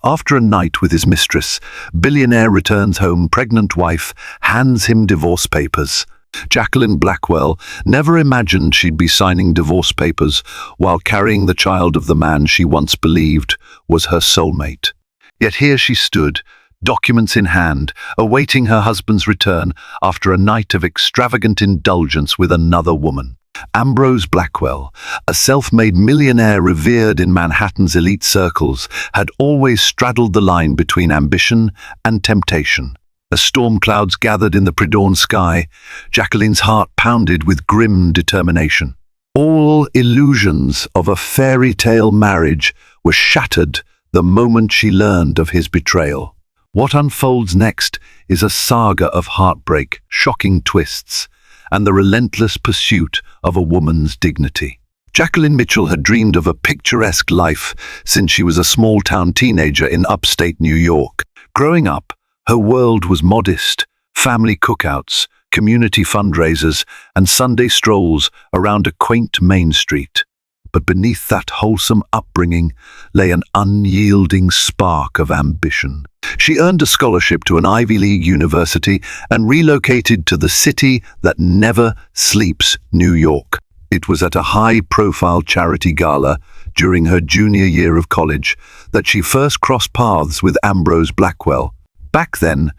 After a night with his mistress, Billionaire returns home, pregnant wife hands him divorce papers. Jacqueline Blackwell never imagined she'd be signing divorce papers while carrying the child of the man she once believed was her soulmate. Yet here she stood, documents in hand, awaiting her husband's return after a night of extravagant indulgence with another woman. Ambrose Blackwell, a self-made millionaire revered in Manhattan's elite circles, had always straddled the line between ambition and temptation. As storm clouds gathered in the pre-dawn sky, Jacqueline's heart pounded with grim determination. All illusions of a fairy tale marriage were shattered the moment she learned of his betrayal. What unfolds next is a saga of heartbreak, shocking twists, and the relentless pursuit of a woman's dignity. Jacqueline Mitchell had dreamed of a picturesque life since she was a small-town teenager in upstate New York. Growing up, her world was modest: family cookouts, community fundraisers, and Sunday strolls around a quaint Main Street. But beneath that wholesome upbringing lay an unyielding spark of ambition. She earned a scholarship to an Ivy League university and relocated to the city that never sleeps, New York. It was at a high-profile charity gala during her junior year of college that she first crossed paths with Ambrose Blackwell. Back then,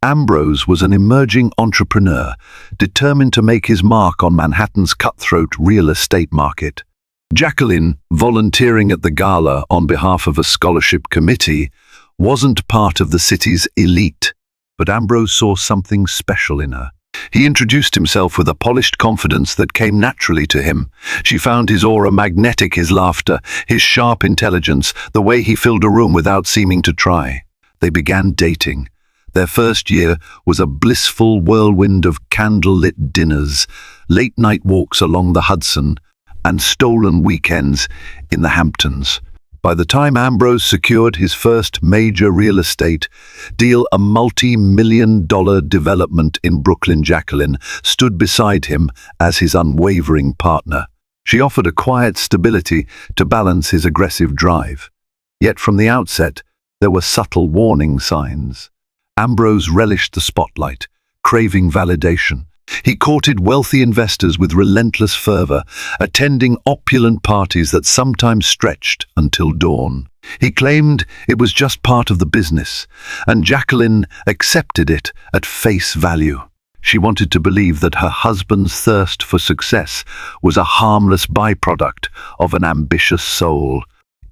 Ambrose was an emerging entrepreneur, determined to make his mark on Manhattan's cutthroat real estate market. Jacqueline, volunteering at the gala on behalf of a scholarship committee, wasn't part of the city's elite, but Ambrose saw something special in her. He introduced himself with a polished confidence that came naturally to him. She found his aura magnetic, his laughter, his sharp intelligence, the way he filled a room without seeming to try. They began dating. Their first year was a blissful whirlwind of candle-lit dinners, late-night walks along the Hudson, and stolen weekends in the Hamptons. By the time Ambrose secured his first major real estate deal, a multi-million-dollar development in Brooklyn, Jacqueline stood beside him as his unwavering partner. She offered a quiet stability to balance his aggressive drive. Yet from the outset, there were subtle warning signs. Ambrose relished the spotlight, craving validation. He courted wealthy investors with relentless fervor, attending opulent parties that sometimes stretched until dawn. He claimed it was just part of the business, and Jacqueline accepted it at face value. She wanted to believe that her husband's thirst for success was a harmless byproduct of an ambitious soul.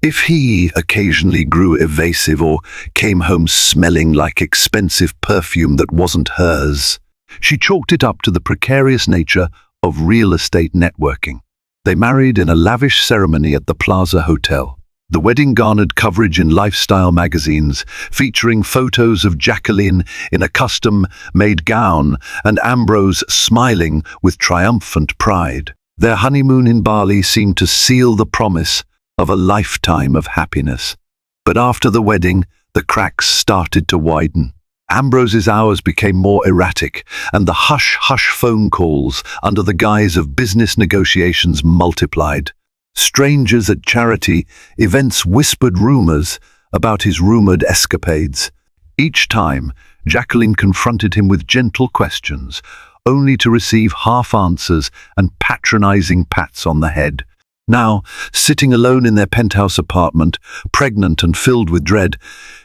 If he occasionally grew evasive or came home smelling like expensive perfume that wasn't hers, she chalked it up to the precarious nature of real estate networking. They married in a lavish ceremony at the Plaza Hotel. The wedding garnered coverage in lifestyle magazines, featuring photos of Jacqueline in a custom-made gown and Ambrose smiling with triumphant pride. Their honeymoon in Bali seemed to seal the promise of a lifetime of happiness. But after the wedding, the cracks started to widen. Ambrose's hours became more erratic, and the hush-hush phone calls under the guise of business negotiations multiplied. Strangers at charity events whispered rumors about his rumored escapades. Each time, Jacqueline confronted him with gentle questions, only to receive half answers and patronizing pats on the head. Now, sitting alone in their penthouse apartment, pregnant and filled with dread,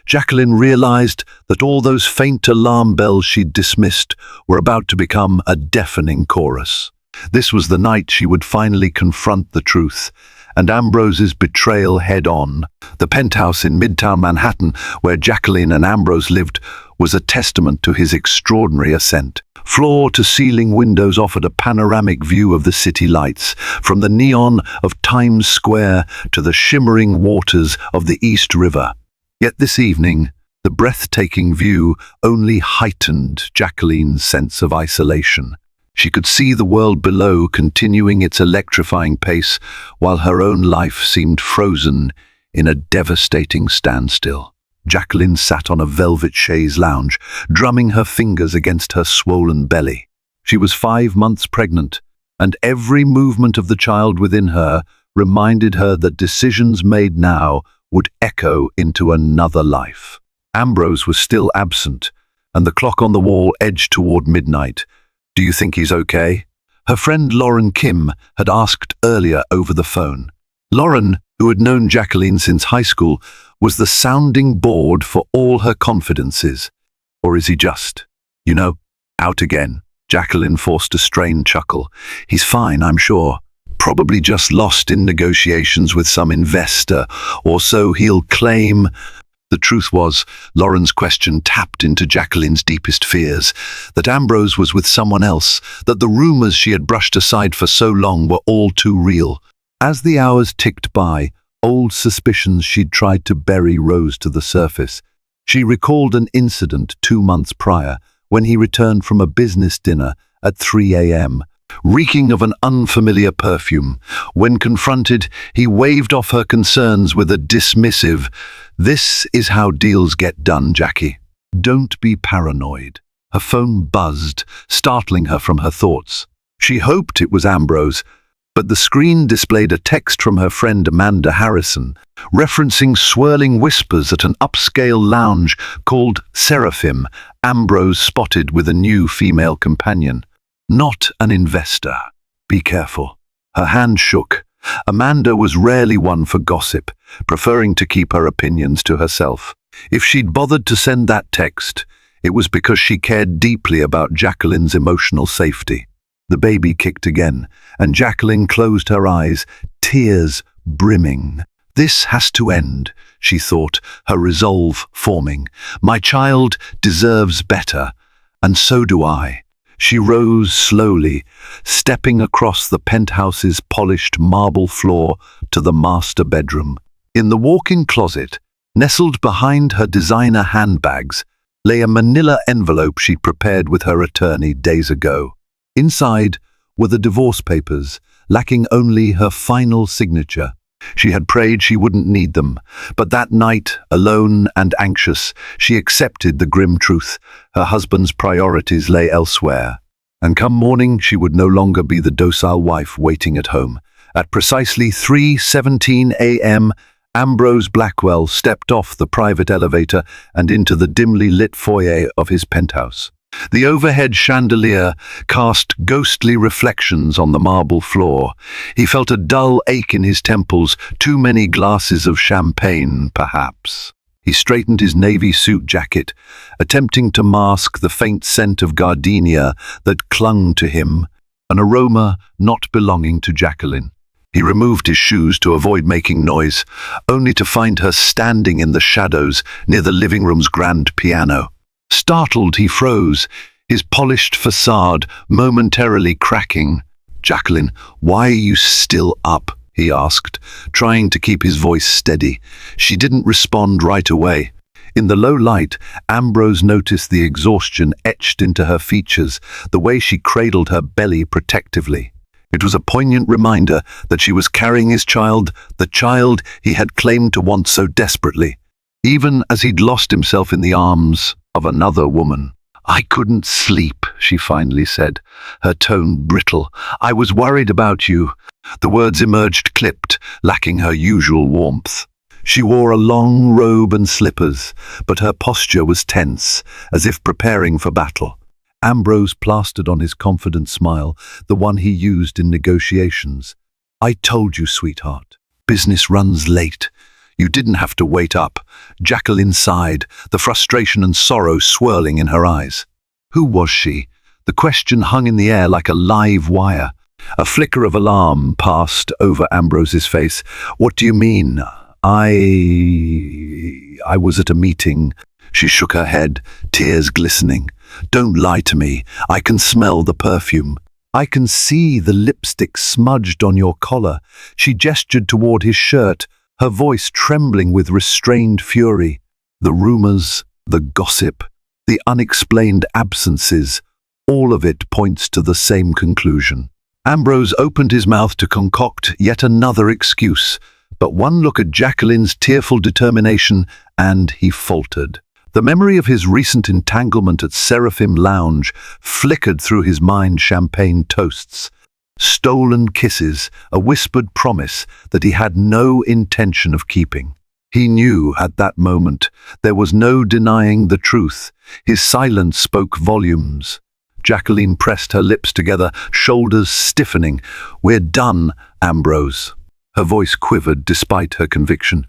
Jacqueline realized that all those faint alarm bells she'd dismissed were about to become a deafening chorus. This was the night she would finally confront the truth, and Ambrose's betrayal head-on. The penthouse in Midtown Manhattan, where Jacqueline and Ambrose lived, was a testament to his extraordinary ascent. Floor-to-ceiling windows offered a panoramic view of the city lights, from the neon of Times Square to the shimmering waters of the East River. Yet this evening, the breathtaking view only heightened Jacqueline's sense of isolation. She could see the world below continuing its electrifying pace, while her own life seemed frozen in a devastating standstill. Jacqueline sat on a velvet chaise lounge, drumming her fingers against her swollen belly. She was 5 months pregnant, and every movement of the child within her reminded her that decisions made now would echo into another life. Ambrose was still absent, and the clock on the wall edged toward midnight. "Do you think he's okay?" Her friend Lauren Kim had asked earlier over the phone. Lauren, who had known Jacqueline since high school, was the sounding board for all her confidences. Or is he just, out again? Jacqueline forced a strained chuckle. "He's fine, I'm sure. Probably just lost in negotiations with some investor, or so he'll claim." The truth was, Lauren's question tapped into Jacqueline's deepest fears, that Ambrose was with someone else, that the rumors she had brushed aside for so long were all too real. As the hours ticked by, old suspicions she'd tried to bury rose to the surface. She recalled an incident 2 months prior, when he returned from a business dinner at 3 a.m., reeking of an unfamiliar perfume. When confronted, he waved off her concerns with a dismissive, "This is how deals get done, Jackie. Don't be paranoid." Her phone buzzed, startling her from her thoughts. She hoped it was Ambrose, but the screen displayed a text from her friend Amanda Harrison, referencing swirling whispers at an upscale lounge called Seraphim, Ambrose spotted with a new female companion. "Not an investor. Be careful." Her hand shook. Amanda was rarely one for gossip, preferring to keep her opinions to herself. If she'd bothered to send that text, it was because she cared deeply about Jacqueline's emotional safety. The baby kicked again, and Jacqueline closed her eyes, tears brimming. "This has to end," she thought, her resolve forming. "My child deserves better, and so do I." She rose slowly, stepping across the penthouse's polished marble floor to the master bedroom. In the walk-in closet, nestled behind her designer handbags, lay a manila envelope she'd prepared with her attorney days ago. Inside were the divorce papers, lacking only her final signature. She had prayed she wouldn't need them, but that night, alone and anxious, she accepted the grim truth. Her husband's priorities lay elsewhere. And come morning, she would no longer be the docile wife waiting at home. At precisely 3:17 a.m., Ambrose Blackwell stepped off the private elevator and into the dimly lit foyer of his penthouse. The overhead chandelier cast ghostly reflections on the marble floor. He felt a dull ache in his temples, too many glasses of champagne, perhaps. He straightened his navy suit jacket, attempting to mask the faint scent of gardenia that clung to him, an aroma not belonging to Jacqueline. He removed his shoes to avoid making noise, only to find her standing in the shadows near the living room's grand piano. Startled, he froze, his polished facade momentarily cracking. "Jacqueline, why are you still up?" he asked, trying to keep his voice steady. She didn't respond right away. In the low light, Ambrose noticed the exhaustion etched into her features, the way she cradled her belly protectively. It was a poignant reminder that she was carrying his child, the child he had claimed to want so desperately, even as he'd lost himself in the arms of another woman. "I couldn't sleep," she finally said, her tone brittle. "I was worried about you." The words emerged clipped, lacking her usual warmth. She wore a long robe and slippers, but her posture was tense, as if preparing for battle. Ambrose plastered on his confident smile, the one he used in negotiations. "I told you, sweetheart. Business runs late. You didn't have to wait up." Jacqueline sighed, the frustration and sorrow swirling in her eyes. Who was she? The question hung in the air like a live wire. A flicker of alarm passed over Ambrose's face. "What do you mean?" I was at a meeting." She shook her head, tears glistening. "Don't lie to me. I can smell the perfume. I can see the lipstick smudged on your collar." She gestured toward his shirt, her voice trembling with restrained fury. The rumors, the gossip, the unexplained absences, all of it points to the same conclusion. Ambrose opened his mouth to concoct yet another excuse, but one look at Jacqueline's tearful determination, and he faltered. The memory of his recent entanglement at Seraphim Lounge flickered through his mind, champagne toasts, stolen kisses, a whispered promise that he had no intention of keeping. He knew at that moment there was no denying the truth. His silence spoke volumes. Jacqueline pressed her lips together, shoulders stiffening. "We're done, Ambrose." Her voice quivered despite her conviction.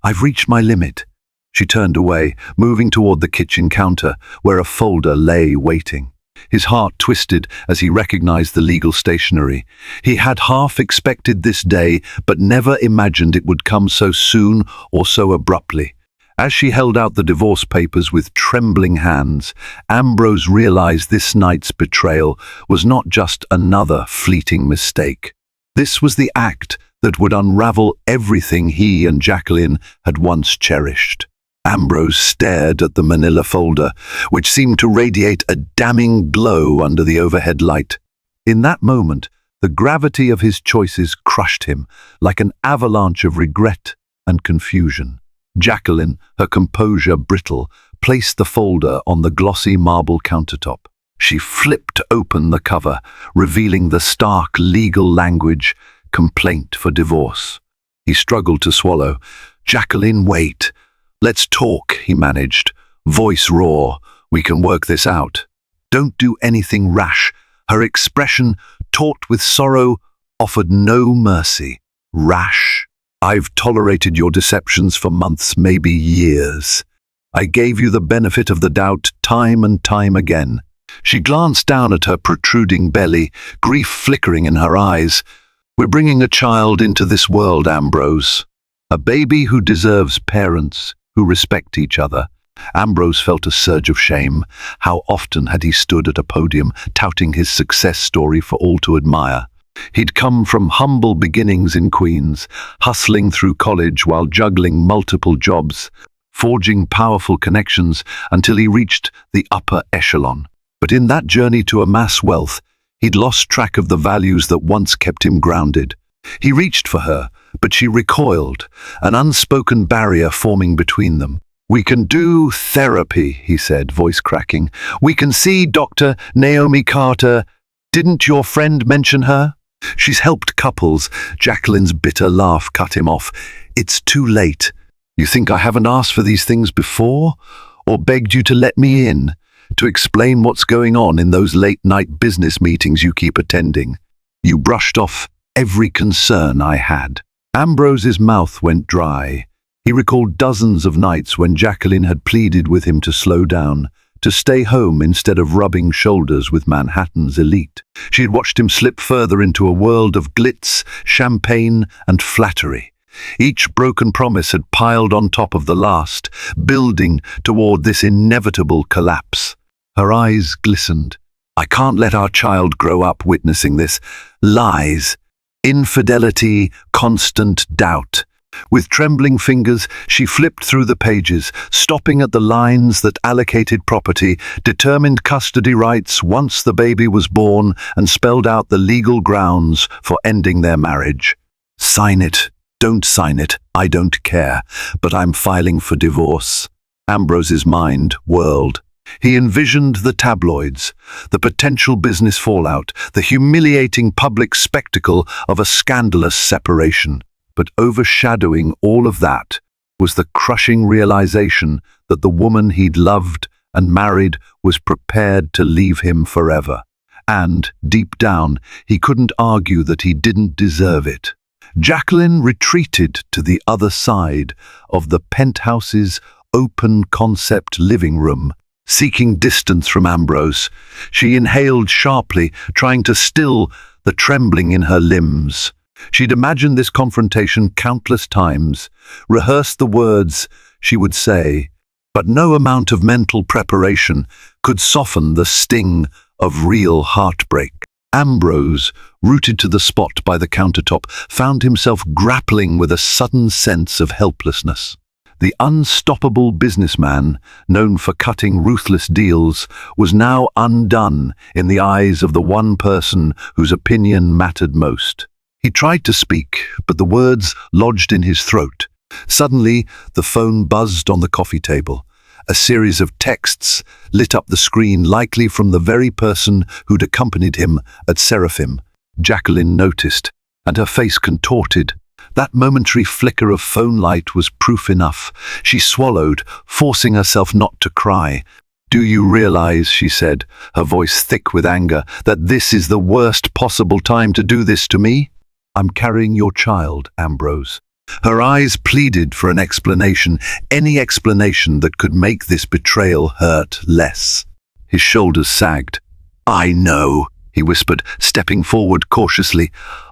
"I've reached my limit." She turned away, moving toward the kitchen counter, where a folder lay waiting. His heart twisted as he recognized the legal stationery. He had half expected this day, but never imagined it would come so soon or so abruptly. As she held out the divorce papers with trembling hands, Ambrose realized this night's betrayal was not just another fleeting mistake. This was the act that would unravel everything he and Jacqueline had once cherished. Ambrose stared at the manila folder, which seemed to radiate a damning glow under the overhead light. In that moment, the gravity of his choices crushed him like an avalanche of regret and confusion. Jacqueline, her composure brittle, placed the folder on the glossy marble countertop. She flipped open the cover, revealing the stark legal language, "Complaint for divorce." He struggled to swallow. "Jacqueline, wait. Let's talk," he managed, voice raw. "We can work this out. Don't do anything rash." Her expression, taut with sorrow, offered no mercy. "Rash? I've tolerated your deceptions for months, maybe years. I gave you the benefit of the doubt time and time again." She glanced down at her protruding belly, grief flickering in her eyes. "We're bringing a child into this world, Ambrose. A baby who deserves parents who respect each other." Ambrose felt a surge of shame. How often had he stood at a podium touting his success story for all to admire? He'd come from humble beginnings in Queens, hustling through college while juggling multiple jobs, forging powerful connections until he reached the upper echelon. But in that journey to amass wealth, he'd lost track of the values that once kept him grounded. He reached for her, but she recoiled, an unspoken barrier forming between them. "We can do therapy," he said, voice cracking. "We can see Dr. Naomi Carter. Didn't your friend mention her? She's helped couples." Jacqueline's bitter laugh cut him off. "It's too late. You think I haven't asked for these things before? Or begged you to let me in? To explain what's going on in those late-night business meetings you keep attending? You brushed off every concern I had." Ambrose's mouth went dry. He recalled dozens of nights when Jacqueline had pleaded with him to slow down, to stay home instead of rubbing shoulders with Manhattan's elite. She had watched him slip further into a world of glitz, champagne, and flattery. Each broken promise had piled on top of the last, building toward this inevitable collapse. Her eyes glistened. "I can't let our child grow up witnessing this. Lies, infidelity, constant doubt." With trembling fingers, she flipped through the pages, stopping at the lines that allocated property, determined custody rights once the baby was born, and spelled out the legal grounds for ending their marriage. "Sign it. Don't sign it. I don't care. But I'm filing for divorce." Ambrose's mind whirled. He envisioned the tabloids, the potential business fallout, the humiliating public spectacle of a scandalous separation. But overshadowing all of that was the crushing realization that the woman he'd loved and married was prepared to leave him forever. And, deep down, he couldn't argue that he didn't deserve it. Jacqueline retreated to the other side of the penthouse's open-concept living room, seeking distance from Ambrose. She inhaled sharply, trying to still the trembling in her limbs. She'd imagined this confrontation countless times, rehearsed the words she would say, but no amount of mental preparation could soften the sting of real heartbreak. Ambrose, rooted to the spot by the countertop, found himself grappling with a sudden sense of helplessness. The unstoppable businessman, known for cutting ruthless deals, was now undone in the eyes of the one person whose opinion mattered most. He tried to speak, but the words lodged in his throat. Suddenly, the phone buzzed on the coffee table. A series of texts lit up the screen, likely from the very person who'd accompanied him at Seraphim. Jacqueline noticed, and her face contorted. That momentary flicker of phone light was proof enough. She swallowed, forcing herself not to cry. "Do you realize," she said, her voice thick with anger, "that this is the worst possible time to do this to me? I'm carrying your child, Ambrose." Her eyes pleaded for an explanation, any explanation that could make this betrayal hurt less. His shoulders sagged. "I know," he whispered, stepping forward cautiously.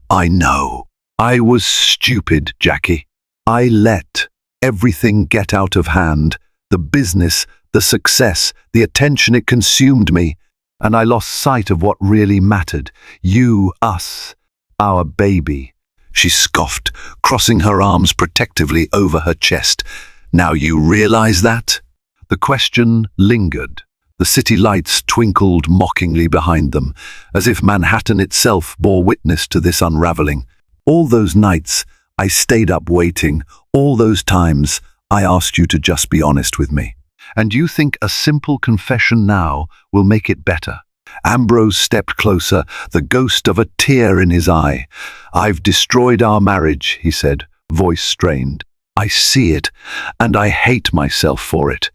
"I know. I was stupid, Jackie. I let everything get out of hand. The business, the success, the attention, it consumed me. And I lost sight of what really mattered. You, us, our baby." She scoffed, crossing her arms protectively over her chest. "Now you realize that?" The question lingered. The city lights twinkled mockingly behind them, as if Manhattan itself bore witness to this unraveling. "All those nights I stayed up waiting, all those times I asked you to just be honest with me. And you think a simple confession now will make it better?" Ambrose stepped closer, the ghost of a tear in his eye. "I've destroyed our marriage," he said, voice strained. "I see it, and I hate myself for it.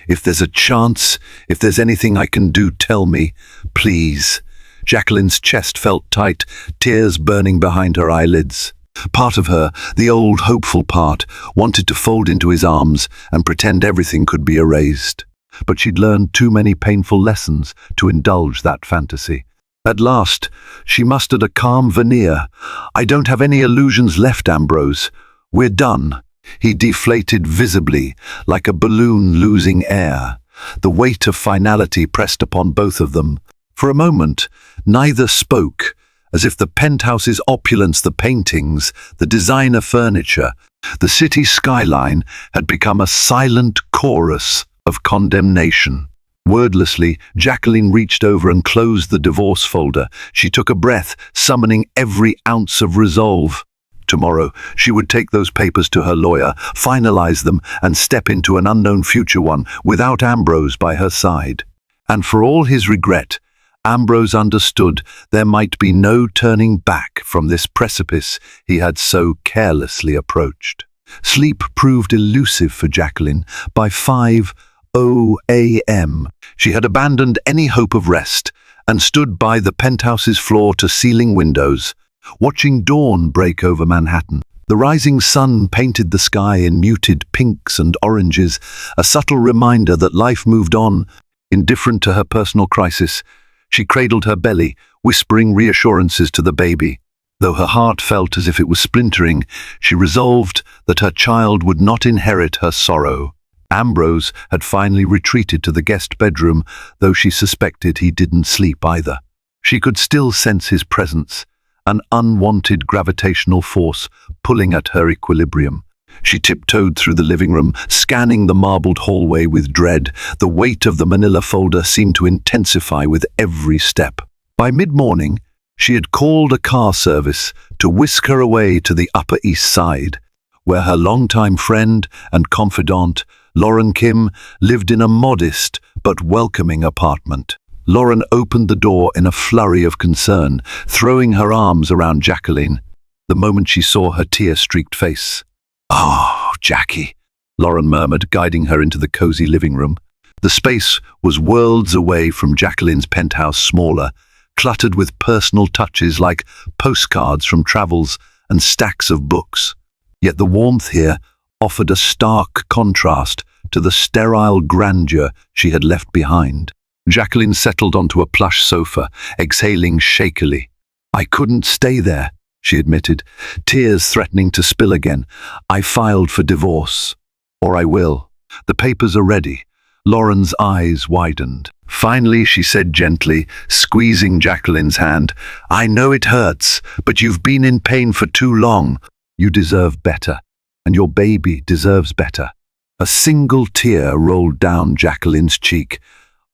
If there's a chance, if there's anything I can do, tell me, please." Jacqueline's chest felt tight, tears burning behind her eyelids. Part of her, the old hopeful part, wanted to fold into his arms and pretend everything could be erased. But she'd learned too many painful lessons to indulge that fantasy. At last, she mustered a calm veneer. "I don't have any illusions left, Ambrose. We're done." He deflated visibly, like a balloon losing air. The weight of finality pressed upon both of them. For a moment, neither spoke, as if the penthouse's opulence, the paintings, the designer furniture, the city skyline had become a silent chorus of condemnation. Wordlessly, Jacqueline reached over and closed the divorce folder. She took a breath, summoning every ounce of resolve. Tomorrow, she would take those papers to her lawyer, finalize them, and step into an unknown future one without Ambrose by her side. And for all his regret, Ambrose understood there might be no turning back from this precipice he had so carelessly approached. Sleep proved elusive for Jacqueline. By 5:00 a.m., she had abandoned any hope of rest and stood by the penthouse's floor-to-ceiling windows, watching dawn break over Manhattan. The rising sun painted the sky in muted pinks and oranges, a subtle reminder that life moved on. Indifferent to her personal crisis, she cradled her belly, whispering reassurances to the baby. Though her heart felt as if it was splintering, she resolved that her child would not inherit her sorrow. Ambrose had finally retreated to the guest bedroom, though she suspected he didn't sleep either. She could still sense his presence, an unwanted gravitational force pulling at her equilibrium. She tiptoed through the living room, scanning the marbled hallway with dread. The weight of the manila folder seemed to intensify with every step. By mid-morning, she had called a car service to whisk her away to the Upper East Side, where her longtime friend and confidant, Lauren Kim, lived in a modest but welcoming apartment. Lauren opened the door in a flurry of concern, throwing her arms around Jacqueline the moment she saw her tear-streaked face. "Oh, Jackie," Lauren murmured, guiding her into the cozy living room. The space was worlds away from Jacqueline's penthouse, smaller, cluttered with personal touches like postcards from travels and stacks of books. Yet the warmth here offered a stark contrast to the sterile grandeur she had left behind. Jacqueline settled onto a plush sofa, exhaling shakily. "I couldn't stay there," she admitted, tears threatening to spill again. "I filed for divorce. Or I will. The papers are ready." Lauren's eyes widened. Finally, she said gently, squeezing Jacqueline's hand, "I know it hurts, but you've been in pain for too long. You deserve better, and your baby deserves better." A single tear rolled down Jacqueline's cheek.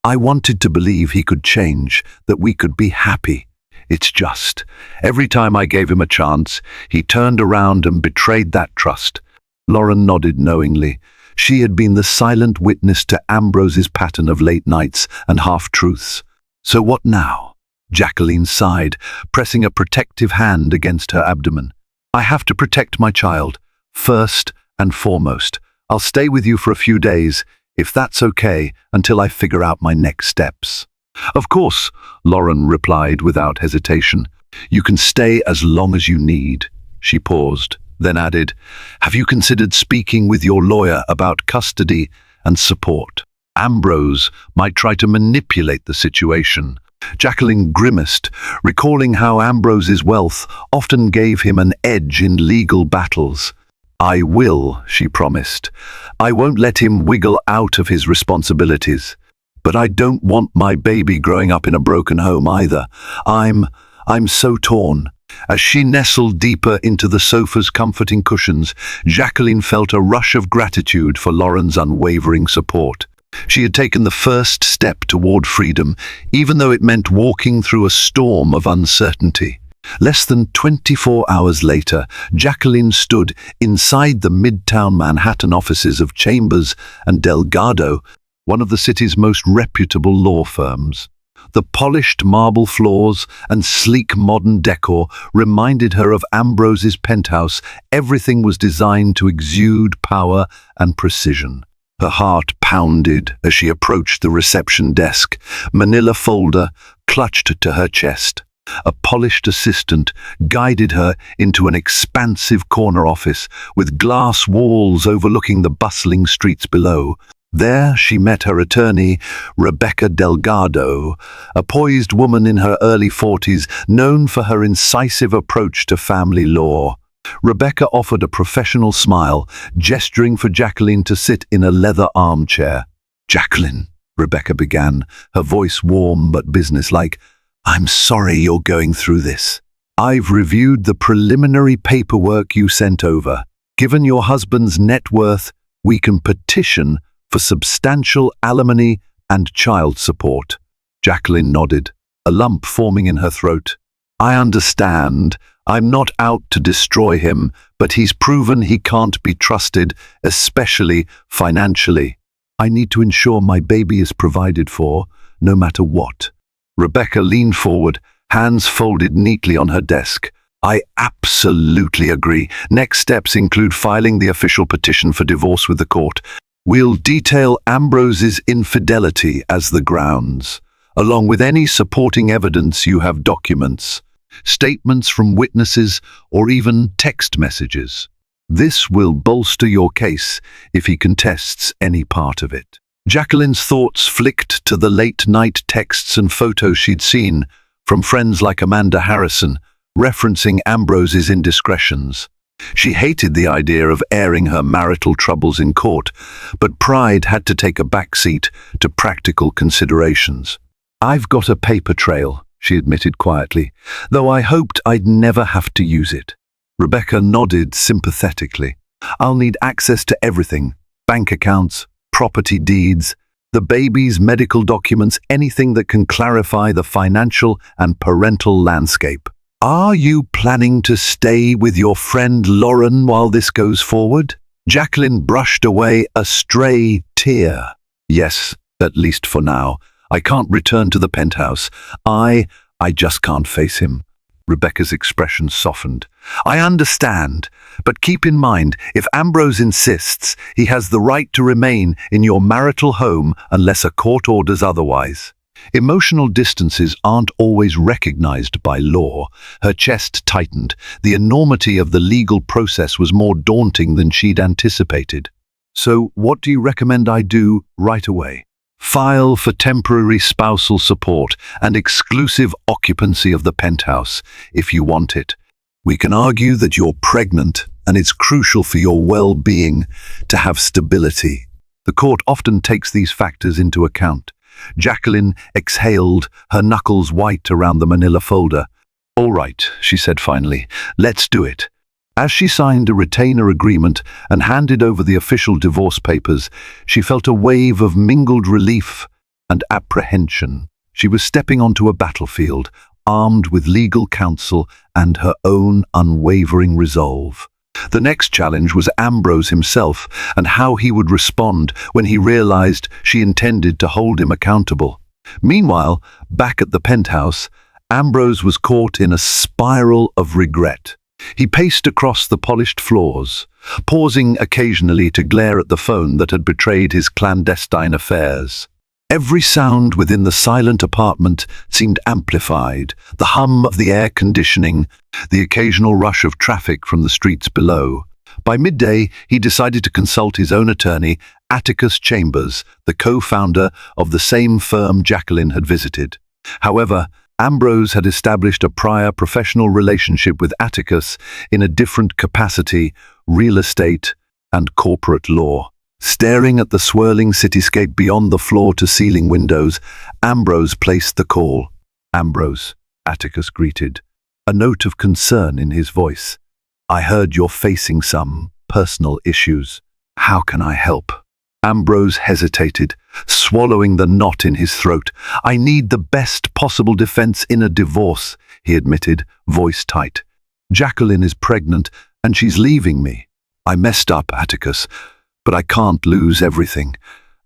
"I wanted to believe he could change, that we could be happy. It's just, every time I gave him a chance, he turned around and betrayed that trust." Lauren nodded knowingly. She had been the silent witness to Ambrose's pattern of late nights and half-truths. "So what now?" Jacqueline sighed, pressing a protective hand against her abdomen. I have to protect my child, first and foremost. I'll stay with you for a few days, if that's okay, until I figure out my next steps. Of course, Lauren replied without hesitation. You can stay as long as you need. She paused, then added, have you considered speaking with your lawyer about custody and support? Ambrose might try to manipulate the situation. Jacqueline grimaced, recalling how Ambrose's wealth often gave him an edge in legal battles. I will, she promised. I won't let him wiggle out of his responsibilities. But I don't want my baby growing up in a broken home either. I'm so torn. As she nestled deeper into the sofa's comforting cushions, Jacqueline felt a rush of gratitude for Lauren's unwavering support. She had taken the first step toward freedom, even though it meant walking through a storm of uncertainty. Less than 24 hours later, Jacqueline stood inside the Midtown Manhattan offices of Chambers and Delgado, one of the city's most reputable law firms. The polished marble floors and sleek modern decor reminded her of Ambrose's penthouse. Everything was designed to exude power and precision. Her heart pounded as she approached the reception desk, manila folder clutched to her chest. A polished assistant guided her into an expansive corner office with glass walls overlooking the bustling streets below. There she met her attorney, Rebecca Delgado, a poised woman in her early 40s, known for her incisive approach to family law. Rebecca offered a professional smile, gesturing for Jacqueline to sit in a leather armchair. Jacqueline, Rebecca began, her voice warm but businesslike, I'm sorry you're going through this. I've reviewed the preliminary paperwork you sent over. Given your husband's net worth, we can petition for substantial alimony and child support. Jacqueline nodded, a lump forming in her throat. I understand. I'm not out to destroy him, but he's proven he can't be trusted, especially financially. I need to ensure my baby is provided for, no matter what. Rebecca leaned forward, hands folded neatly on her desk. I absolutely agree. Next steps include filing the official petition for divorce with the court. We'll detail Ambrose's infidelity as the grounds. Along with any supporting evidence, you have documents, statements from witnesses, or even text messages. This will bolster your case if he contests any part of it. Jacqueline's thoughts flicked to the late-night texts and photos she'd seen from friends like Amanda Harrison, referencing Ambrose's indiscretions. She hated the idea of airing her marital troubles in court, but pride had to take a backseat to practical considerations. I've got a paper trail, she admitted quietly, though I hoped I'd never have to use it. Rebecca nodded sympathetically. I'll need access to everything, bank accounts, property deeds, the baby's medical documents, anything that can clarify the financial and parental landscape. Are you planning to stay with your friend Lauren while this goes forward? Jacqueline brushed away a stray tear. Yes, at least for now. I can't return to the penthouse. I just can't face him. Rebecca's expression softened. I understand, but keep in mind, if Ambrose insists, he has the right to remain in your marital home unless a court orders otherwise. Emotional distances aren't always recognized by law. Her chest tightened. The enormity of the legal process was more daunting than she'd anticipated. So what do you recommend I do right away? File for temporary spousal support and exclusive occupancy of the penthouse, if you want it. We can argue that you're pregnant and it's crucial for your well-being to have stability. The court often takes these factors into account. Jacqueline exhaled, her knuckles white around the manila folder. All right, she said finally, let's do it. As she signed a retainer agreement and handed over the official divorce papers, she felt a wave of mingled relief and apprehension. She was stepping onto a battlefield, armed with legal counsel and her own unwavering resolve. The next challenge was Ambrose himself and how he would respond when he realized she intended to hold him accountable. Meanwhile, back at the penthouse, Ambrose was caught in a spiral of regret. He paced across the polished floors, pausing occasionally to glare at the phone that had betrayed his clandestine affairs. Every sound within the silent apartment seemed amplified, the hum of the air conditioning, the occasional rush of traffic from the streets below. By midday, he decided to consult his own attorney, Atticus Chambers, the co-founder of the same firm Jacqueline had visited. However, Ambrose had established a prior professional relationship with Atticus in a different capacity, real estate and corporate law. Staring at the swirling cityscape beyond the floor-to-ceiling windows, Ambrose placed the call. "Ambrose," Atticus greeted, a note of concern in his voice. "I heard you're facing some personal issues. How can I help?" Ambrose hesitated, swallowing the knot in his throat. "I need the best possible defense in a divorce," he admitted, voice tight. "Jacqueline is pregnant, and she's leaving me. I messed up, Atticus, but I can't lose everything."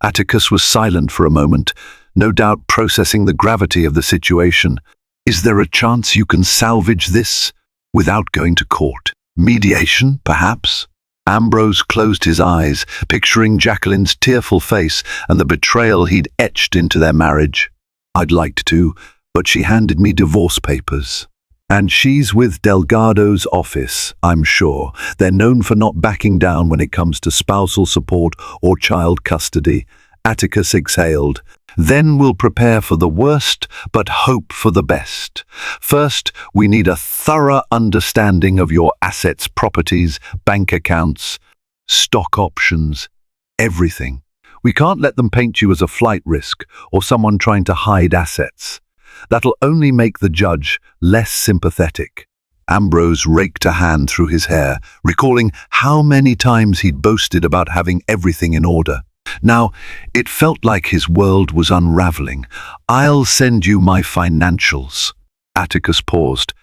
Atticus was silent for a moment, no doubt processing the gravity of the situation. "Is there a chance you can salvage this without going to court? Mediation, perhaps?" Ambrose closed his eyes, picturing Jacqueline's tearful face and the betrayal he'd etched into their marriage. "I'd like to, but she handed me divorce papers. And she's with Delgado's office, I'm sure. They're known for not backing down when it comes to spousal support or child custody." Atticus exhaled. "Then we'll prepare for the worst, but hope for the best. First, we need a thorough understanding of your assets, properties, bank accounts, stock options, everything. We can't let them paint you as a flight risk or someone trying to hide assets. That'll only make the judge less sympathetic." Ambrose raked a hand through his hair, recalling how many times he'd boasted about having everything in order. Now, it felt like his world was unraveling. "I'll send you my financials." Atticus paused.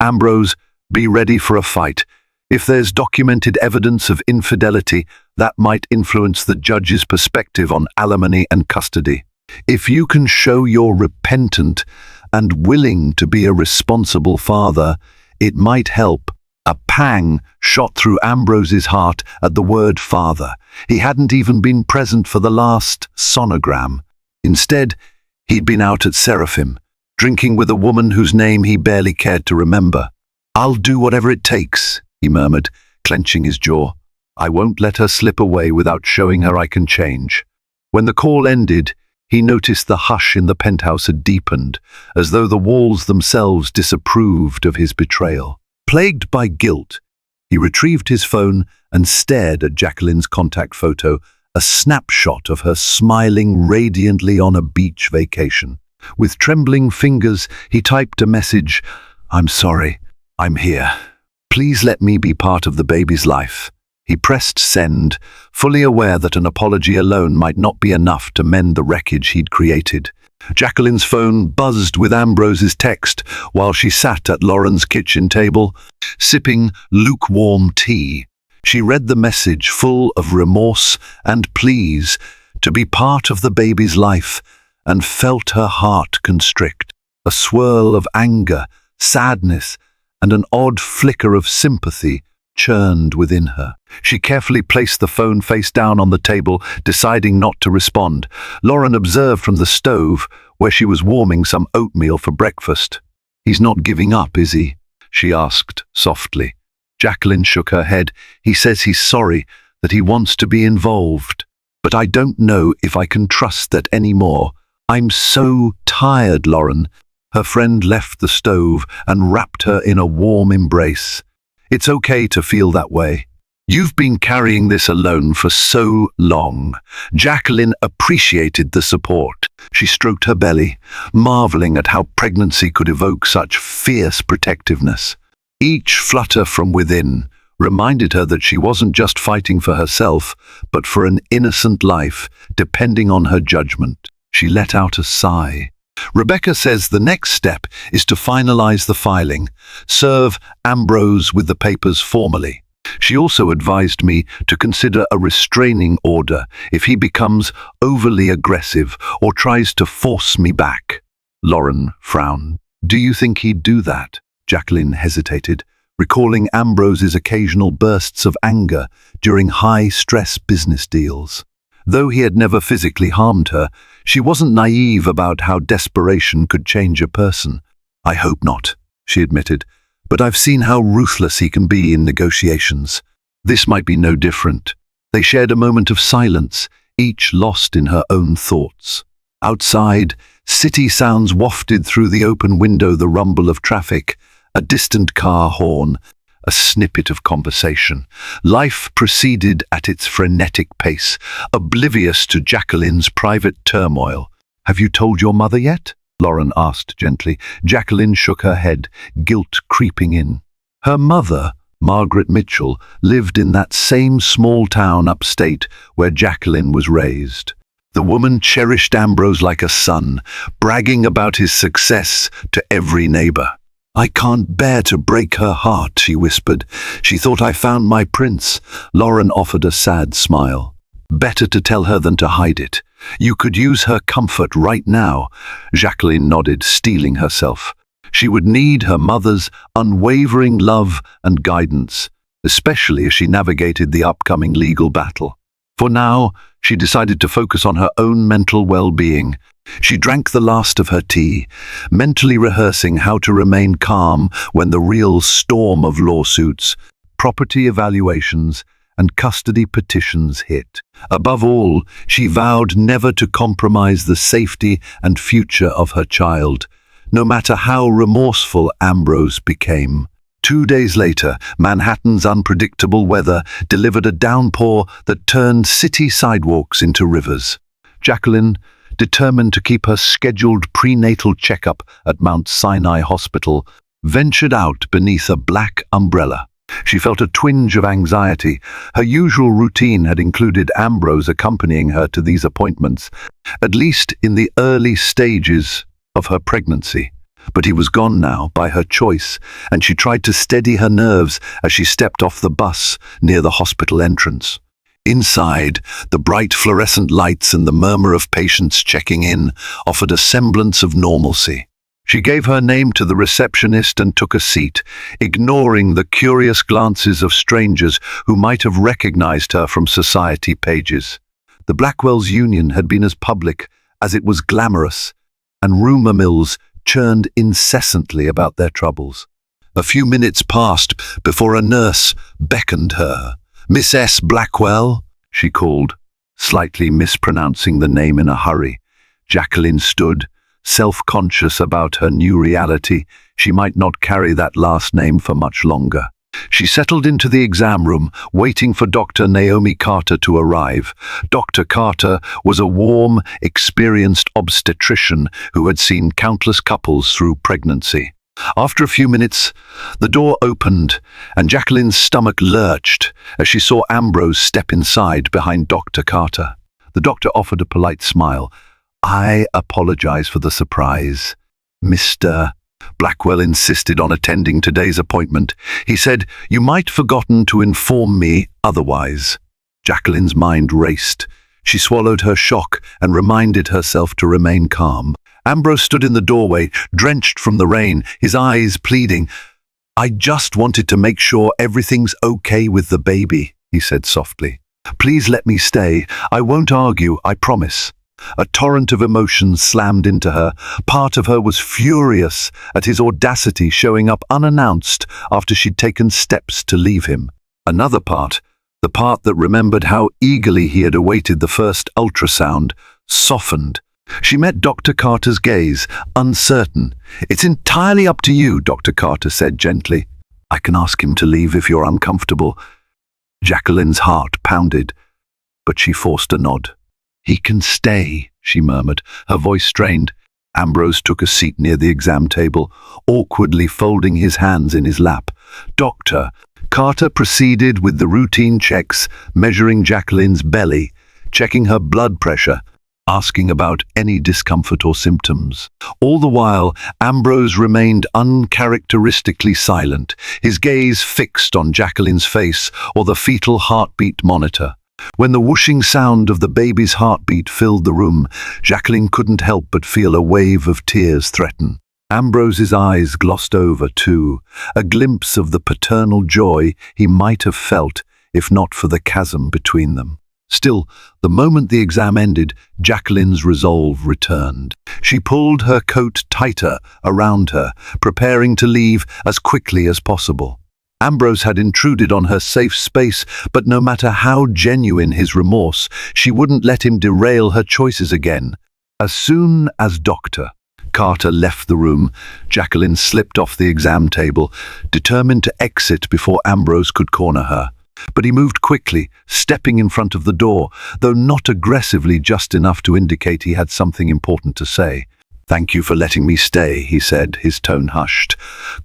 "Ambrose, be ready for a fight. If there's documented evidence of infidelity, that might influence the judge's perspective on alimony and custody. If you can show you're repentant and willing to be a responsible father, it might help." A pang shot through Ambrose's heart at the word father. He hadn't even been present for the last sonogram. Instead, he'd been out at Seraphim, drinking with a woman whose name he barely cared to remember. "I'll do whatever it takes," he murmured, clenching his jaw. "I won't let her slip away without showing her I can change." When the call ended, he noticed the hush in the penthouse had deepened, as though the walls themselves disapproved of his betrayal. Plagued by guilt, he retrieved his phone and stared at Jacqueline's contact photo, a snapshot of her smiling radiantly on a beach vacation. With trembling fingers, he typed a message. "I'm sorry. I'm here. Please let me be part of the baby's life." He pressed send, fully aware that an apology alone might not be enough to mend the wreckage he'd created. Jacqueline's phone buzzed with Ambrose's text while she sat at Lauren's kitchen table, sipping lukewarm tea. She read the message full of remorse and pleas to be part of the baby's life and felt her heart constrict. A swirl of anger, sadness, and an odd flicker of sympathy churned within her. She carefully placed the phone face down on the table, deciding not to respond. Lauren observed from the stove, where she was warming some oatmeal for breakfast. "He's not giving up, is he?" she asked softly. Jacqueline shook her head. "He says he's sorry, that he wants to be involved. But I don't know if I can trust that anymore. I'm so tired, Lauren." Her friend left the stove and wrapped her in a warm embrace. "It's okay to feel that way. You've been carrying this alone for so long." Jacqueline appreciated the support. She stroked her belly, marveling at how pregnancy could evoke such fierce protectiveness. Each flutter from within reminded her that she wasn't just fighting for herself, but for an innocent life, depending on her judgment. She let out a sigh. Rebecca says the next step is to finalize the filing, serve Ambrose with the papers formally. She also advised me to consider a restraining order if he becomes overly aggressive or tries to force me back. Lauren frowned. "Do you think he'd do that?" Jacqueline hesitated, recalling Ambrose's occasional bursts of anger during high-stress business deals. Though he had never physically harmed her, she wasn't naive about how desperation could change a person. "I hope not," she admitted, "but I've seen how ruthless he can be in negotiations. This might be no different." They shared a moment of silence, each lost in her own thoughts. Outside, city sounds wafted through the open window, the rumble of traffic, a distant car horn, a snippet of conversation. Life proceeded at its frenetic pace, oblivious to Jacqueline's private turmoil. "Have you told your mother yet?" Lauren asked gently. Jacqueline shook her head, guilt creeping in. Her mother, Margaret Mitchell, lived in that same small town upstate where Jacqueline was raised. The woman cherished Ambrose like a son, bragging about his success to every neighbor. "I can't bear to break her heart," she whispered. "She thought I found my prince." Lauren offered a sad smile. "Better to tell her than to hide it. You could use her comfort right now." Jacqueline nodded, steeling herself. She would need her mother's unwavering love and guidance, especially as she navigated the upcoming legal battle. For now, she decided to focus on her own mental well-being. She drank the last of her tea, mentally rehearsing how to remain calm when the real storm of lawsuits, property evaluations, and custody petitions hit. Above all, she vowed never to compromise the safety and future of her child, no matter how remorseful Ambrose became. 2 days later, Manhattan's unpredictable weather delivered a downpour that turned city sidewalks into rivers. Jacqueline, determined to keep her scheduled prenatal checkup at Mount Sinai Hospital, ventured out beneath a black umbrella. She felt a twinge of anxiety. Her usual routine had included Ambrose accompanying her to these appointments, at least in the early stages of her pregnancy. But he was gone now, by her choice, and she tried to steady her nerves as she stepped off the bus near the hospital entrance. Inside, the bright fluorescent lights and the murmur of patients checking in offered a semblance of normalcy. She gave her name to the receptionist and took a seat, ignoring the curious glances of strangers who might have recognized her from society pages. The Blackwell's union had been as public as it was glamorous, and rumor mills churned incessantly about their troubles. A few minutes passed before a nurse beckoned her. "Miss S. Blackwell," she called, slightly mispronouncing the name in a hurry. Jacqueline stood, self-conscious about her new reality. She might not carry that last name for much longer. She settled into the exam room, waiting for Dr. Naomi Carter to arrive. Dr. Carter was a warm, experienced obstetrician who had seen countless couples through pregnancy. After a few minutes, the door opened, and Jacqueline's stomach lurched as she saw Ambrose step inside behind Dr. Carter. The doctor offered a polite smile. "I apologize for the surprise, Mr. Blackwell insisted on attending today's appointment. He said, "You might forgotten to inform me otherwise." Jacqueline's mind raced. She swallowed her shock and reminded herself to remain calm. Ambrose stood in the doorway, drenched from the rain, his eyes pleading. "I just wanted to make sure everything's okay with the baby," he said softly. "Please let me stay. I won't argue, I promise." A torrent of emotions slammed into her. Part of her was furious at his audacity showing up unannounced after she'd taken steps to leave him. Another part, the part that remembered how eagerly he had awaited the first ultrasound, softened. She met Dr. Carter's gaze, uncertain. "It's entirely up to you," Dr. Carter said gently. "I can ask him to leave if you're uncomfortable." Jacqueline's heart pounded, but she forced a nod. "He can stay," she murmured, her voice strained. Ambrose took a seat near the exam table, awkwardly folding his hands in his lap. Dr. Carter proceeded with the routine checks, measuring Jacqueline's belly, checking her blood pressure, asking about any discomfort or symptoms. All the while, Ambrose remained uncharacteristically silent, his gaze fixed on Jacqueline's face or the fetal heartbeat monitor. When the whooshing sound of the baby's heartbeat filled the room, Jacqueline couldn't help but feel a wave of tears threaten. Ambrose's eyes glossed over, too, a glimpse of the paternal joy he might have felt if not for the chasm between them. Still, the moment the exam ended, Jacqueline's resolve returned. She pulled her coat tighter around her, preparing to leave as quickly as possible. Ambrose had intruded on her safe space, but no matter how genuine his remorse, she wouldn't let him derail her choices again. As soon as Dr. Carter left the room, Jacqueline slipped off the exam table, determined to exit before Ambrose could corner her. But he moved quickly, stepping in front of the door, though not aggressively, just enough to indicate he had something important to say. "Thank you for letting me stay," he said, his tone hushed,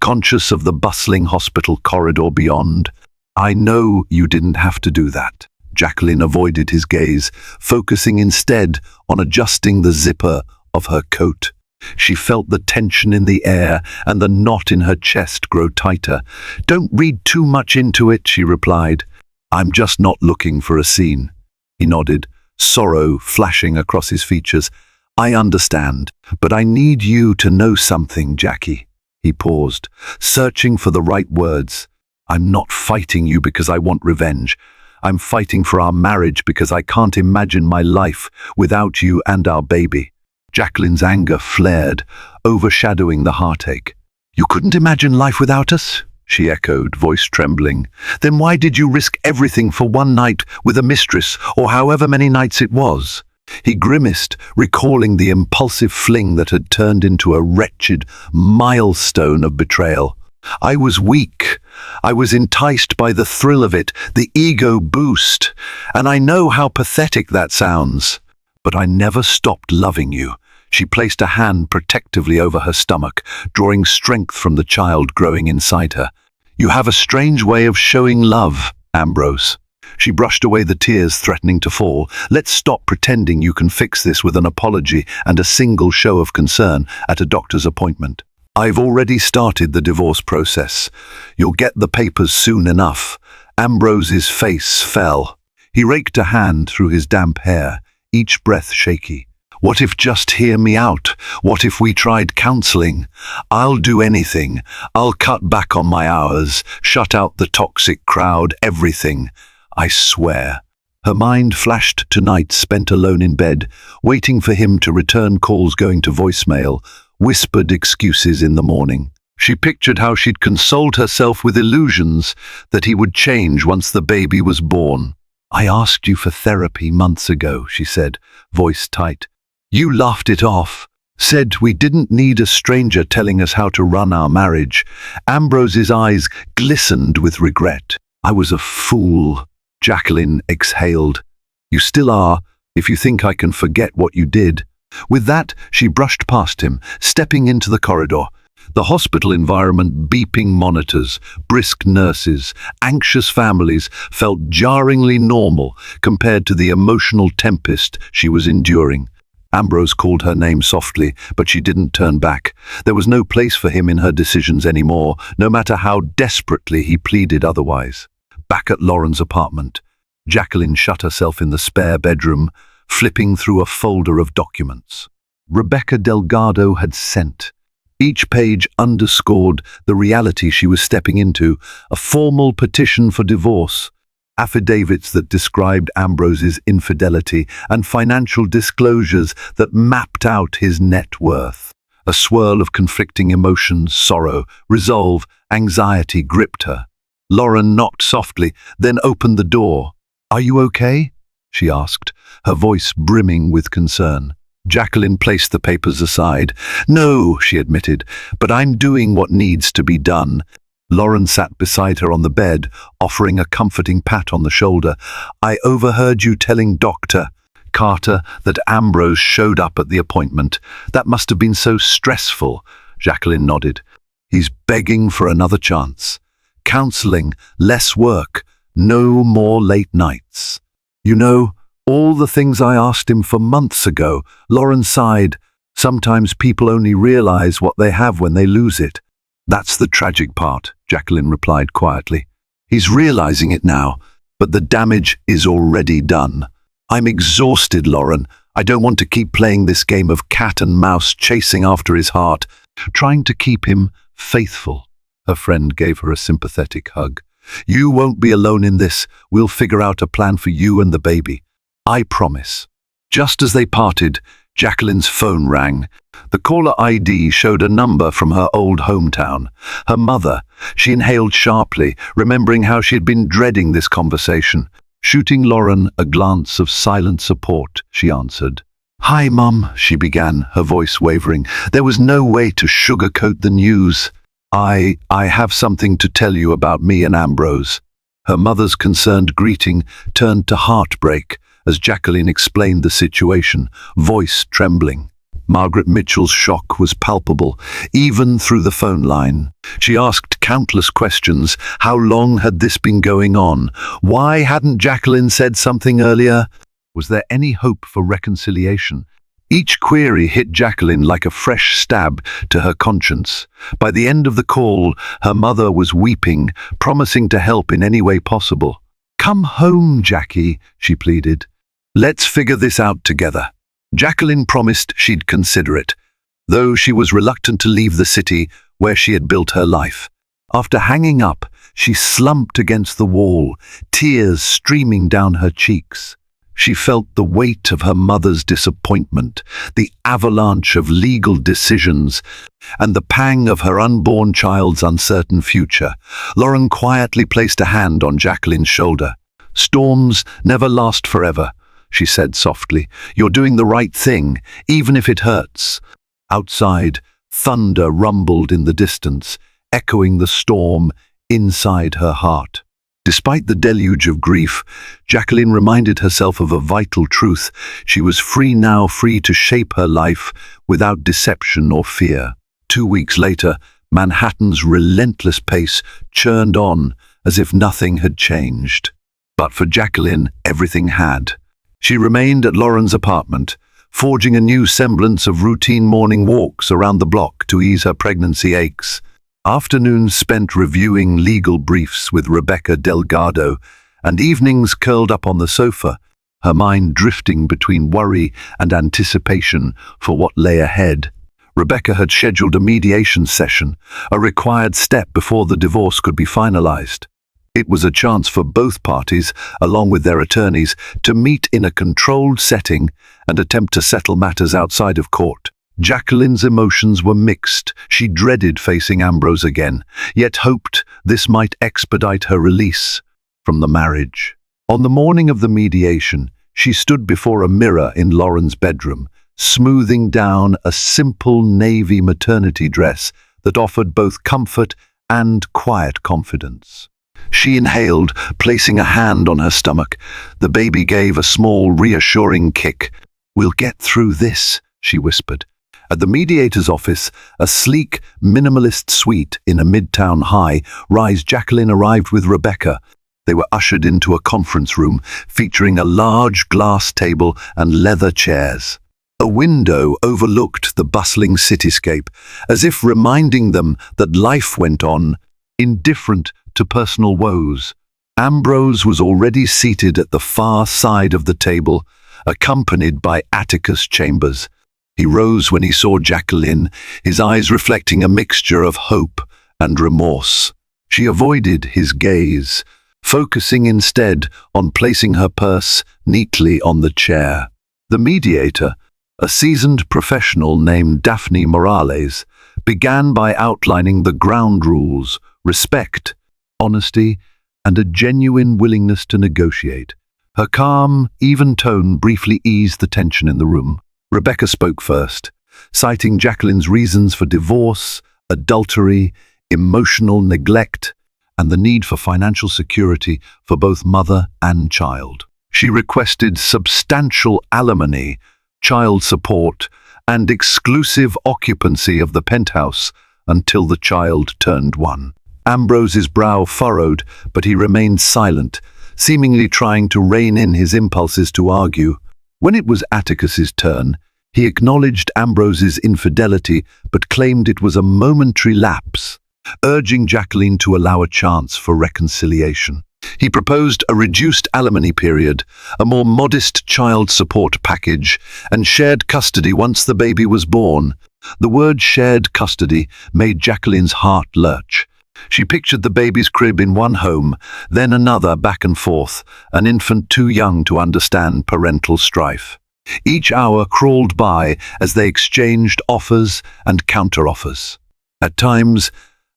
conscious of the bustling hospital corridor beyond. "I know you didn't have to do that." Jacqueline avoided his gaze, focusing instead on adjusting the zipper of her coat. She felt the tension in the air and the knot in her chest grow tighter. "Don't read too much into it," she replied. "I'm just not looking for a scene." He nodded, sorrow flashing across his features. "I understand, but I need you to know something, Jackie." He paused, searching for the right words. "I'm not fighting you because I want revenge. I'm fighting for our marriage because I can't imagine my life without you and our baby." Jacqueline's anger flared, overshadowing the heartache. "You couldn't imagine life without us?" she echoed, voice trembling. "Then why did you risk everything for one night with a mistress, or however many nights it was?" He grimaced, recalling the impulsive fling that had turned into a wretched milestone of betrayal. "I was weak. I was enticed by the thrill of it, the ego boost, and I know how pathetic that sounds. But I never stopped loving you." She placed a hand protectively over her stomach, drawing strength from the child growing inside her. "You have a strange way of showing love, Ambrose." She brushed away the tears threatening to fall. "Let's stop pretending you can fix this with an apology and a single show of concern at a doctor's appointment. I've already started the divorce process. You'll get the papers soon enough." Ambrose's face fell. He raked a hand through his damp hair, each breath shaky. "What if just hear me out? What if we tried counseling? I'll do anything. I'll cut back on my hours, shut out the toxic crowd, everything. I swear." Her mind flashed to nights spent alone in bed, waiting for him to return calls going to voicemail, whispered excuses in the morning. She pictured how she'd consoled herself with illusions that he would change once the baby was born. "I asked you for therapy months ago," she said, voice tight. "You laughed it off, said we didn't need a stranger telling us how to run our marriage." Ambrose's eyes glistened with regret. "I was a fool," Jacqueline exhaled. "You still are, if you think I can forget what you did." With that, she brushed past him, stepping into the corridor. The hospital environment, beeping monitors, brisk nurses, anxious families, felt jarringly normal compared to the emotional tempest she was enduring. Ambrose called her name softly, but she didn't turn back. There was no place for him in her decisions anymore, no matter how desperately he pleaded otherwise. Back at Lauren's apartment, Jacqueline shut herself in the spare bedroom, flipping through a folder of documents. Rebecca Delgado had sent. Each page underscored the reality she was stepping into, a formal petition for divorce, affidavits that described Ambrose's infidelity, and financial disclosures that mapped out his net worth. A swirl of conflicting emotions, sorrow, resolve, anxiety gripped her. Lauren knocked softly, then opened the door. "Are you okay?" she asked, her voice brimming with concern. Jacqueline placed the papers aside. "No," she admitted, "but I'm doing what needs to be done." Lauren sat beside her on the bed, offering a comforting pat on the shoulder. "I overheard you telling Dr. Carter that Ambrose showed up at the appointment. That must have been so stressful." Jacqueline nodded. "He's begging for another chance. Counseling, less work, no more late nights. You know, all the things I asked him for months ago." Lauren sighed. "Sometimes people only realize what they have when they lose it." "That's the tragic part," Jacqueline replied quietly. "He's realizing it now, but the damage is already done. I'm exhausted, Lauren. I don't want to keep playing this game of cat and mouse chasing after his heart." trying to keep him faithful. Her friend gave her a sympathetic hug. "You won't be alone in this. We'll figure out a plan for you and the baby. I promise." Just as they parted, Jacqueline's phone rang. The caller ID showed a number from her old hometown. Her mother. She inhaled sharply, remembering how she had been dreading this conversation. Shooting Lauren a glance of silent support, she answered. "Hi, Mum," she began, her voice wavering. There was no way to sugarcoat the news. I have something to tell you about me and Ambrose." Her mother's concerned greeting turned to heartbreak as Jacqueline explained the situation, voice trembling. Margaret Mitchell's shock was palpable, even through the phone line. She asked countless questions. How long had this been going on? Why hadn't Jacqueline said something earlier? Was there any hope for reconciliation? Each query hit Jacqueline like a fresh stab to her conscience. By the end of the call, her mother was weeping, promising to help in any way possible. "Come home, Jackie," she pleaded. "Let's figure this out together." Jacqueline promised she'd consider it, though she was reluctant to leave the city where she had built her life. After hanging up, she slumped against the wall, tears streaming down her cheeks. She felt the weight of her mother's disappointment, the avalanche of legal decisions, and the pang of her unborn child's uncertain future. Lauren quietly placed a hand on Jacqueline's shoulder. "Storms never last forever," she said softly. "You're doing the right thing, even if it hurts." Outside, thunder rumbled in the distance, echoing the storm inside her heart. Despite the deluge of grief, Jacqueline reminded herself of a vital truth. She was free now, free to shape her life without deception or fear. 2 weeks later, Manhattan's relentless pace churned on as if nothing had changed. But for Jacqueline, everything had. She remained at Lauren's apartment, forging a new semblance of routine morning walks around the block to ease her pregnancy aches. Afternoons spent reviewing legal briefs with Rebecca Delgado, and evenings curled up on the sofa, her mind drifting between worry and anticipation for what lay ahead. Rebecca had scheduled a mediation session, a required step before the divorce could be finalized. It was a chance for both parties, along with their attorneys, to meet in a controlled setting and attempt to settle matters outside of court. Jacqueline's emotions were mixed. She dreaded facing Ambrose again, yet hoped this might expedite her release from the marriage. On the morning of the mediation, she stood before a mirror in Lauren's bedroom, smoothing down a simple navy maternity dress that offered both comfort and quiet confidence. She inhaled, placing a hand on her stomach. The baby gave a small, reassuring kick. "We'll get through this," she whispered. At the mediator's office, a sleek, minimalist suite in a midtown high-rise, Jacqueline arrived with Rebecca. They were ushered into a conference room featuring a large glass table and leather chairs. A window overlooked the bustling cityscape, as if reminding them that life went on, indifferent to personal woes. Ambrose was already seated at the far side of the table, accompanied by Atticus Chambers. He rose when he saw Jacqueline, his eyes reflecting a mixture of hope and remorse. She avoided his gaze, focusing instead on placing her purse neatly on the chair. The mediator, a seasoned professional named Daphne Morales, began by outlining the ground rules: respect, honesty, and a genuine willingness to negotiate. Her calm, even tone briefly eased the tension in the room. Rebecca spoke first, citing Jacqueline's reasons for divorce, adultery, emotional neglect, and the need for financial security for both mother and child. She requested substantial alimony, child support, and exclusive occupancy of the penthouse until the child turned 1. Ambrose's brow furrowed, but he remained silent, seemingly trying to rein in his impulses to argue. When it was Atticus's turn, he acknowledged Ambrose's infidelity but claimed it was a momentary lapse, urging Jacqueline to allow a chance for reconciliation. He proposed a reduced alimony period, a more modest child support package, and shared custody once the baby was born. The word shared custody made Jacqueline's heart lurch. She pictured the baby's crib in one home, then another back and forth, an infant too young to understand parental strife. Each hour crawled by as they exchanged offers and counter-offers. At times,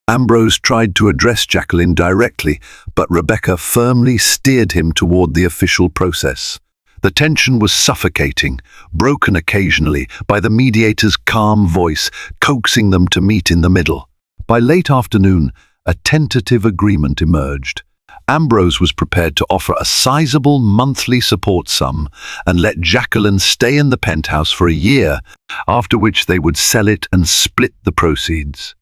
Ambrose tried to address Jacqueline directly, but Rebecca firmly steered him toward the official process. The tension was suffocating, broken occasionally by the mediator's calm voice, coaxing them to meet in the middle. By late afternoon, a tentative agreement emerged. Ambrose was prepared to offer a sizable monthly support sum and let Jacqueline stay in the penthouse for a year, after which they would sell it and split the proceeds.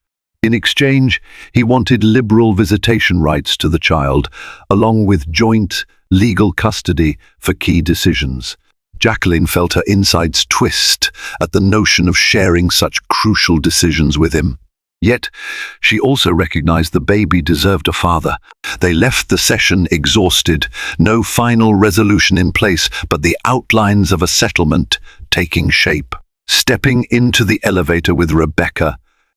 In exchange, he wanted liberal visitation rights to the child, along with joint legal custody for key decisions. Jacqueline felt her insides twist at the notion of sharing such crucial decisions with him. Yet, she also recognized the baby deserved a father. They left the session exhausted, no final resolution in place, but the outlines of a settlement taking shape. Stepping into the elevator with Rebecca,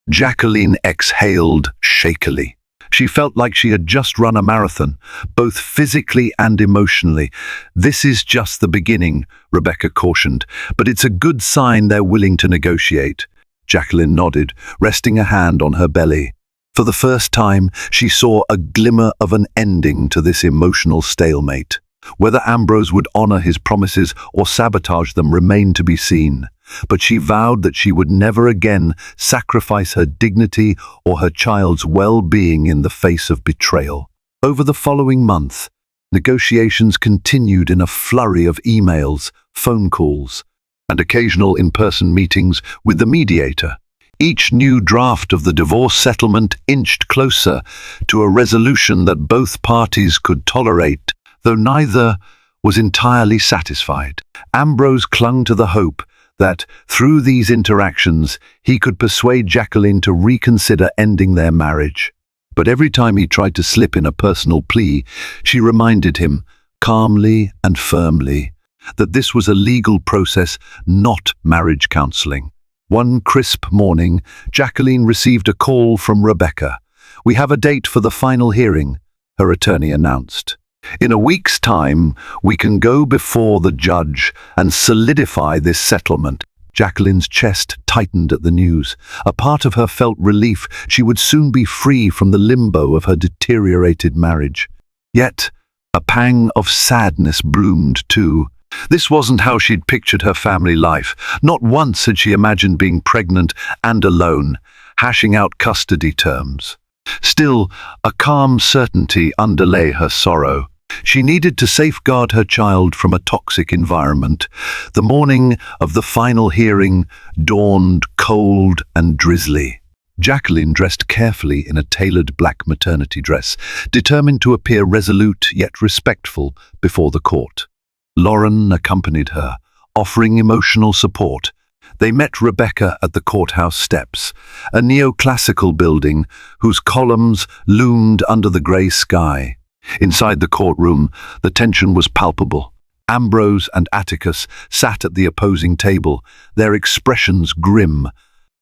Jacqueline exhaled shakily. She felt like she had just run a marathon, both physically and emotionally. "This is just the beginning," Rebecca cautioned, "but it's a good sign they're willing to negotiate." Jacqueline nodded, resting a hand on her belly. For the first time, she saw a glimmer of an ending to this emotional stalemate. Whether Ambrose would honor his promises or sabotage them remained to be seen, but she vowed that she would never again sacrifice her dignity or her child's well-being in the face of betrayal. Over the following month, negotiations continued in a flurry of emails, phone calls, and occasional in-person meetings with the mediator. Each new draft of the divorce settlement inched closer to a resolution that both parties could tolerate, though neither was entirely satisfied. Ambrose clung to the hope that, through these interactions, he could persuade Jacqueline to reconsider ending their marriage. But every time he tried to slip in a personal plea, she reminded him, calmly and firmly, that this was a legal process, not marriage counseling. One crisp morning, Jacqueline received a call from Rebecca. "We have a date for the final hearing," her attorney announced. "In a week's time, we can go before the judge and solidify this settlement." Jacqueline's chest tightened at the news. A part of her felt relief. She would soon be free from the limbo of her deteriorated marriage. Yet, a pang of sadness bloomed too. This wasn't how she'd pictured her family life. Not once had she imagined being pregnant and alone, hashing out custody terms. Still, a calm certainty underlay her sorrow. She needed to safeguard her child from a toxic environment. The morning of the final hearing dawned cold and drizzly. Jacqueline dressed carefully in a tailored black maternity dress, determined to appear resolute yet respectful before the court. Lauren accompanied her, offering emotional support. They met Rebecca at the courthouse steps, a neoclassical building whose columns loomed under the grey sky. Inside the courtroom, the tension was palpable. Ambrose and Atticus sat at the opposing table, their expressions grim.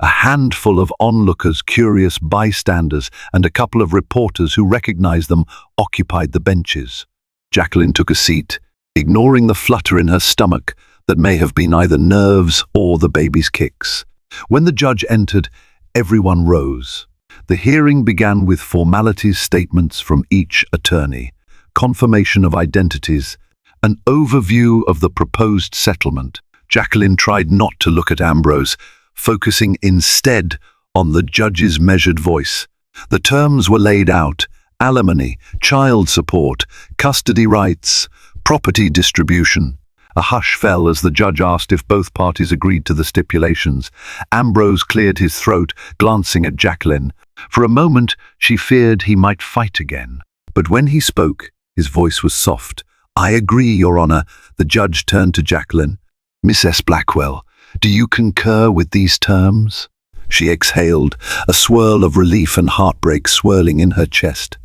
A handful of onlookers, curious bystanders, and a couple of reporters who recognized them occupied the benches. Jacqueline took a seat, ignoring the flutter in her stomach that may have been either nerves or the baby's kicks. When the judge entered, everyone rose. The hearing began with formalities statements from each attorney, confirmation of identities, an overview of the proposed settlement. Jacqueline tried not to look at Ambrose, focusing instead on the judge's measured voice. The terms were laid out: alimony, child support, custody rights, property distribution. A hush fell as the judge asked if both parties agreed to the stipulations. Ambrose cleared his throat, glancing at Jacqueline. For a moment, she feared he might fight again. But when he spoke, his voice was soft. "I agree, Your Honor." The judge turned to Jacqueline. "Miss S. Blackwell, do you concur with these terms?" She exhaled, a swirl of relief and heartbreak swirling in her chest.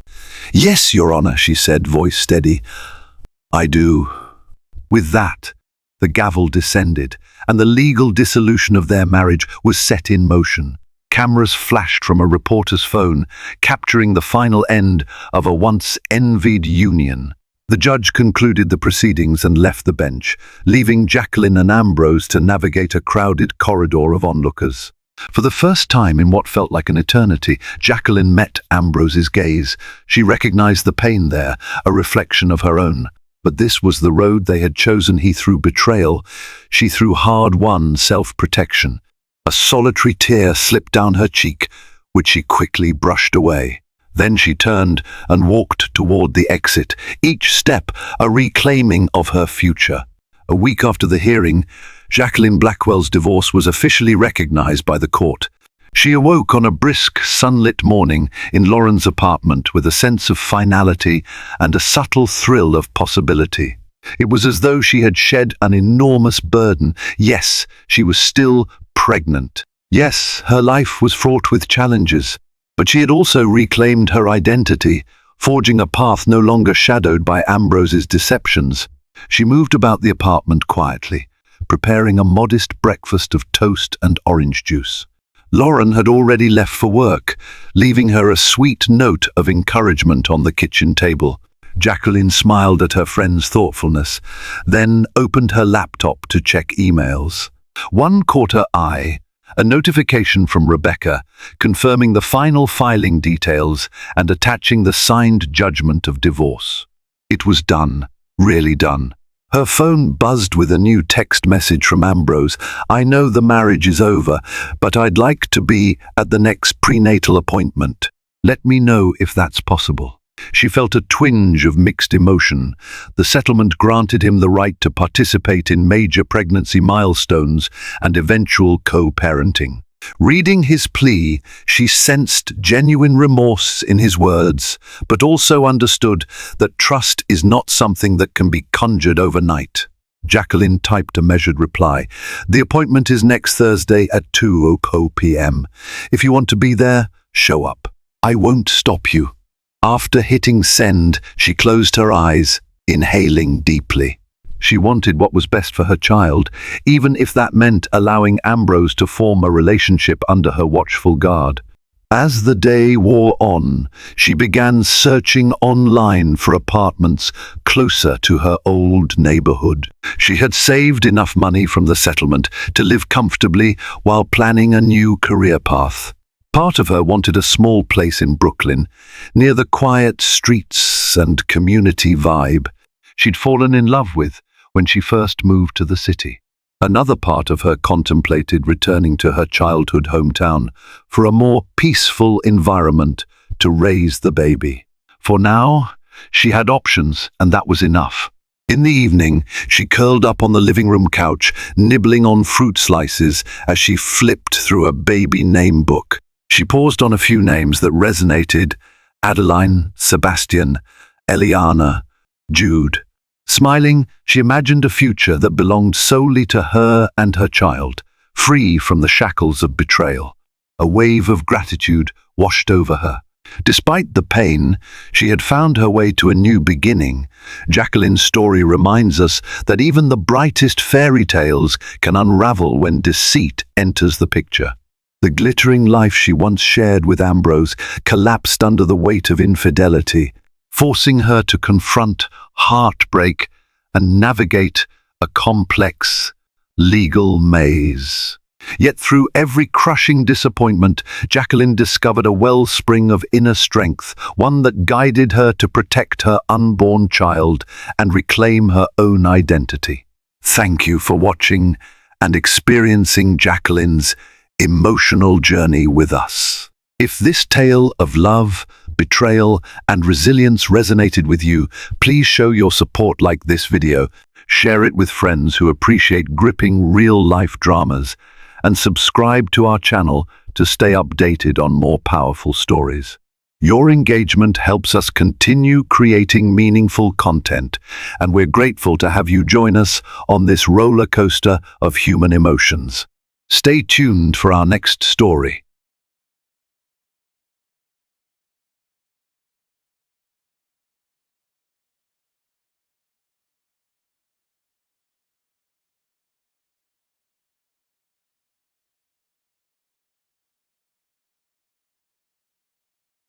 "Yes, Your Honor," she said, voice steady. "I do." With that, the gavel descended, and the legal dissolution of their marriage was set in motion. Cameras flashed from a reporter's phone, capturing the final end of a once envied union. The judge concluded the proceedings and left the bench, leaving Jacqueline and Ambrose to navigate a crowded corridor of onlookers. For the first time in what felt like an eternity, Jacqueline met Ambrose's gaze. She recognized the pain there, a reflection of her own. But this was the road they had chosen. He threw betrayal, she threw hard-won self-protection. A solitary tear slipped down her cheek, which she quickly brushed away. Then she turned and walked toward the exit, each step a reclaiming of her future. A week after the hearing, Jacqueline Blackwell's divorce was officially recognized by the court. She awoke on a brisk, sunlit morning in Lauren's apartment with a sense of finality and a subtle thrill of possibility. It was as though she had shed an enormous burden. Yes, she was still pregnant. Yes, her life was fraught with challenges. But she had also reclaimed her identity, forging a path no longer shadowed by Ambrose's deceptions. She moved about the apartment quietly, preparing a modest breakfast of toast and orange juice. Lauren had already left for work, leaving her a sweet note of encouragement on the kitchen table. Jacqueline smiled at her friend's thoughtfulness, then opened her laptop to check emails. One caught her eye. A notification from Rebecca confirming the final filing details and attaching the signed judgment of divorce. It was done, really done. Her phone buzzed with a new text message from Ambrose. "I know the marriage is over, but I'd like to be at the next prenatal appointment. Let me know if that's possible." She felt a twinge of mixed emotion. The settlement granted him the right to participate in major pregnancy milestones and eventual co-parenting. Reading his plea, she sensed genuine remorse in his words, but also understood that trust is not something that can be conjured overnight. Jacqueline typed a measured reply. "The appointment is next Thursday at 2:00 p.m. If you want to be there, show up. I won't stop you." After hitting send, she closed her eyes, inhaling deeply. She wanted what was best for her child, even if that meant allowing Ambrose to form a relationship under her watchful guard. As the day wore on, she began searching online for apartments closer to her old neighborhood. She had saved enough money from the settlement to live comfortably while planning a new career path. Part of her wanted a small place in Brooklyn, near the quiet streets and community vibe she'd fallen in love with when she first moved to the city. Another part of her contemplated returning to her childhood hometown for a more peaceful environment to raise the baby. For now, she had options, and that was enough. In the evening, she curled up on the living room couch, nibbling on fruit slices as she flipped through a baby name book. She paused on a few names that resonated: Adeline, Sebastian, Eliana, Jude. Smiling, she imagined a future that belonged solely to her and her child, free from the shackles of betrayal. A wave of gratitude washed over her. Despite the pain, she had found her way to a new beginning. Jacqueline's story reminds us that even the brightest fairy tales can unravel when deceit enters the picture. The glittering life she once shared with Ambrose collapsed under the weight of infidelity, forcing her to confront heartbreak and navigate a complex legal maze. Yet through every crushing disappointment, Jacqueline discovered a wellspring of inner strength, one that guided her to protect her unborn child and reclaim her own identity. Thank you for watching and experiencing Jacqueline's emotional journey with us. If this tale of love, betrayal, and resilience resonated with you, please show your support like this video, share it with friends who appreciate gripping real-life dramas, and subscribe to our channel to stay updated on more powerful stories. Your engagement helps us continue creating meaningful content, and we're grateful to have you join us on this roller coaster of human emotions. Stay tuned for our next story.